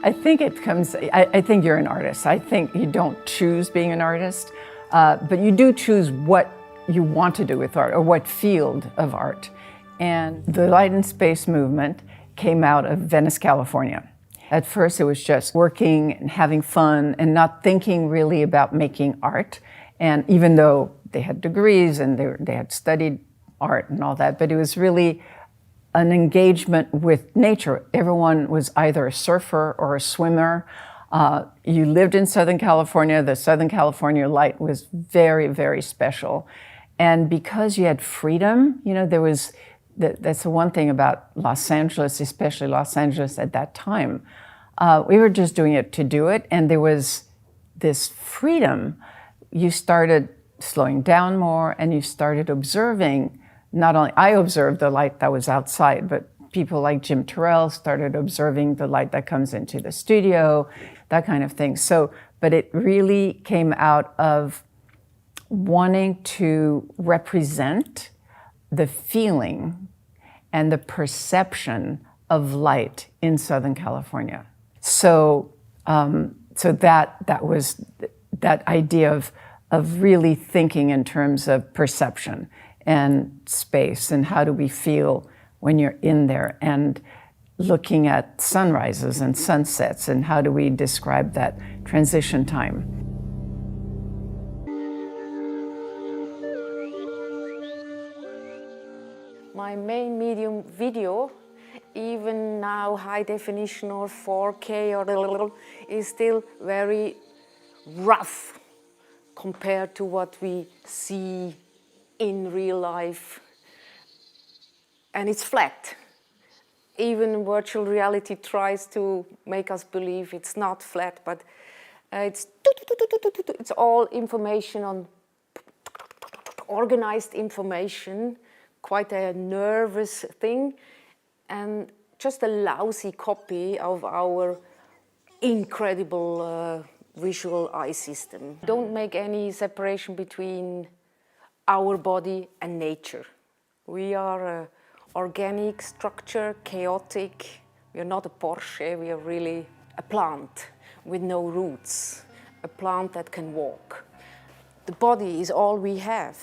I think it comes, I think you're an artist. I think you don't choose being an artist, but you do choose what you want to do with art or what field of art. And the light and space movement came out of Venice, California. At first it was just working and having fun and not thinking really about making art. And even though they had degrees and they had studied art and all that, but it was really an engagement with nature. Everyone was either a surfer or a swimmer. You lived in Southern California. The Southern California light was very, very special. And because you had freedom, you know, there was, that's the one thing about Los Angeles, especially Los Angeles at that time. We were just doing it to do it, and there was this freedom. You started slowing down more, and you started observing. Not only I observed the light that was outside, but people like Jim Terrell started observing the light that comes into the studio, that kind of thing. So, but it really came out of wanting to represent the feeling and the perception of light in Southern California. So, that was that idea of really thinking in terms of perception and space, and how do we feel when you're in there, and looking at sunrises and sunsets, and how do we describe that transition time. My main medium, video, even now high definition or 4K or is still very rough compared to what we see in real life, and it's flat. Even virtual reality tries to make us believe it's not flat, but it's all information on organized information, quite a nervous thing, and just a lousy copy of our incredible visual eye system. Don't make any separation between our body and nature. We are an organic structure, chaotic. We are not a Porsche, we are really a plant with no roots, a plant that can walk. The body is all we have.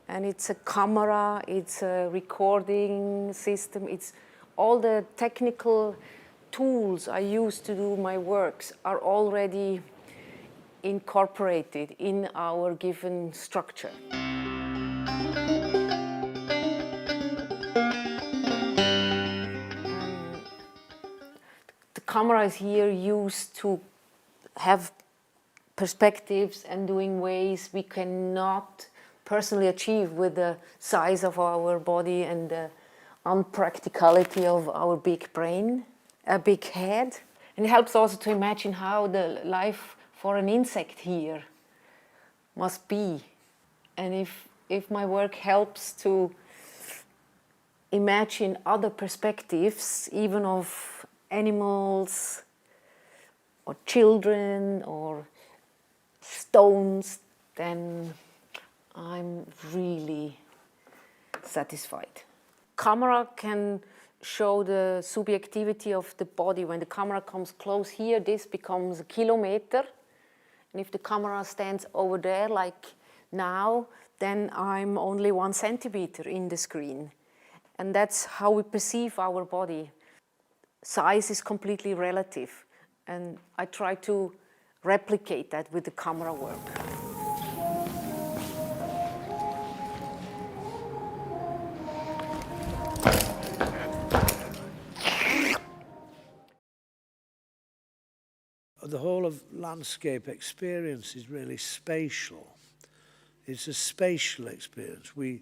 And it's a camera, it's a recording system, it's all the technical tools I use to do my works are already incorporated in our given structure. The camera is here used to have perspectives and doing ways we cannot personally achieve with the size of our body and the unpracticality of our big brain, a big head. And it helps also to imagine how the life for an insect here must be. And if my work helps to imagine other perspectives, even of animals or children or stones, then I'm really satisfied. Camera can show the subjectivity of the body. When the camera comes close here, this becomes a kilometer. And if the camera stands over there, like now, then I'm only 1 centimeter in the screen. And that's how we perceive our body. Size is completely relative. And I try to replicate that with the camera work. The whole of landscape experience is really spatial. It's a spatial experience. We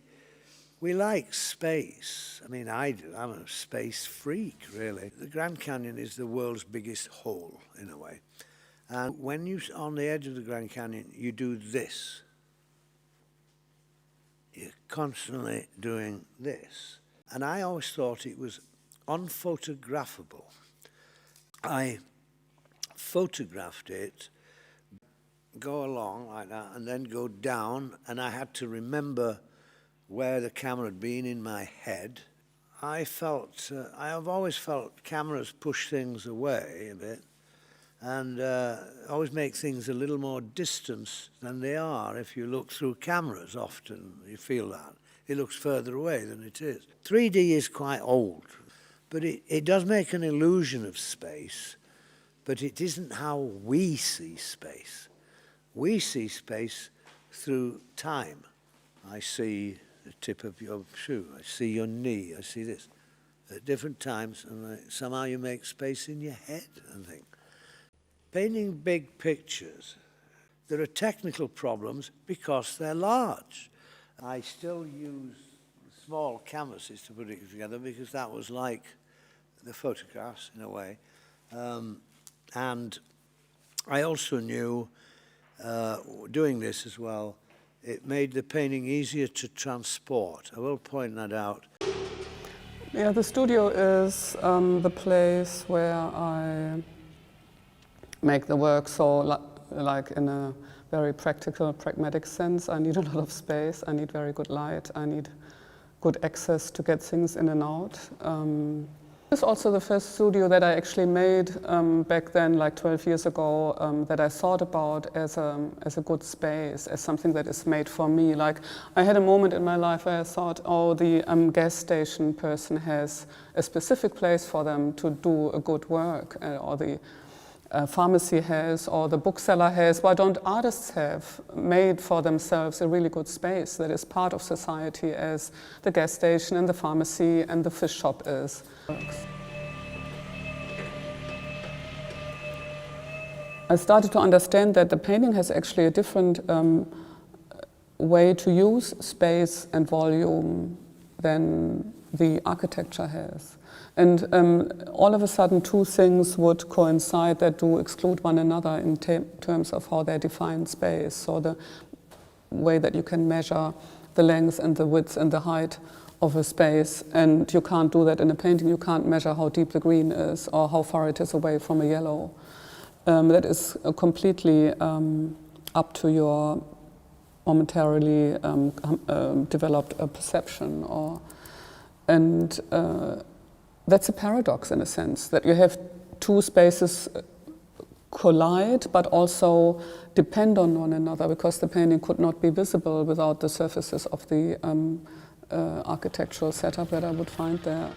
like space. I mean, I do. I'm a space freak, really. The Grand Canyon is the world's biggest hole, in a way. And when you're on the edge of the Grand Canyon, you do this. You're constantly doing this. And I always thought it was unphotographable. I photographed it, go along like that, and then go down, and I had to remember where the camera had been in my head. I have always felt cameras push things away a bit and always make things a little more distant than they are. If you look through cameras often, you feel that. It looks further away than it is. 3D is quite old, but it does make an illusion of space, but it isn't how we see space. We see space through time. I see the tip of your shoe, I see your knee, I see this. At different times, and somehow you make space in your head, I think. Painting big pictures, there are technical problems because they're large. I still use small canvases to put it together because that was like the photographs in a way. And I also knew, doing this as well, it made the painting easier to transport. I will point that out. Yeah, the studio is the place where I make the work, so like in a very practical, pragmatic sense. I need a lot of space, I need very good light, I need good access to get things in and out. It's also the first studio that I actually made back then, like 12 years ago, that I thought about as a good space, as something that is made for me. Like, I had a moment in my life where I thought, oh, the gas station person has a specific place for them to do a good work, or the pharmacy has, or the bookseller has. Why don't artists have made for themselves a really good space that is part of society as the gas station and the pharmacy and the fish shop is? I started to understand that the painting has actually a different way to use space and volume than the architecture has. And all of a sudden, two things would coincide that do exclude one another in terms of how they define space. So the way that you can measure the length and the width and the height of a space, and you can't do that in a painting. You can't measure how deep the green is or how far it is away from a yellow. That is completely up to your momentarily developed perception. And that's a paradox in a sense, that you have two spaces collide but also depend on one another, because the painting could not be visible without the surfaces of the architectural setup that I would find there.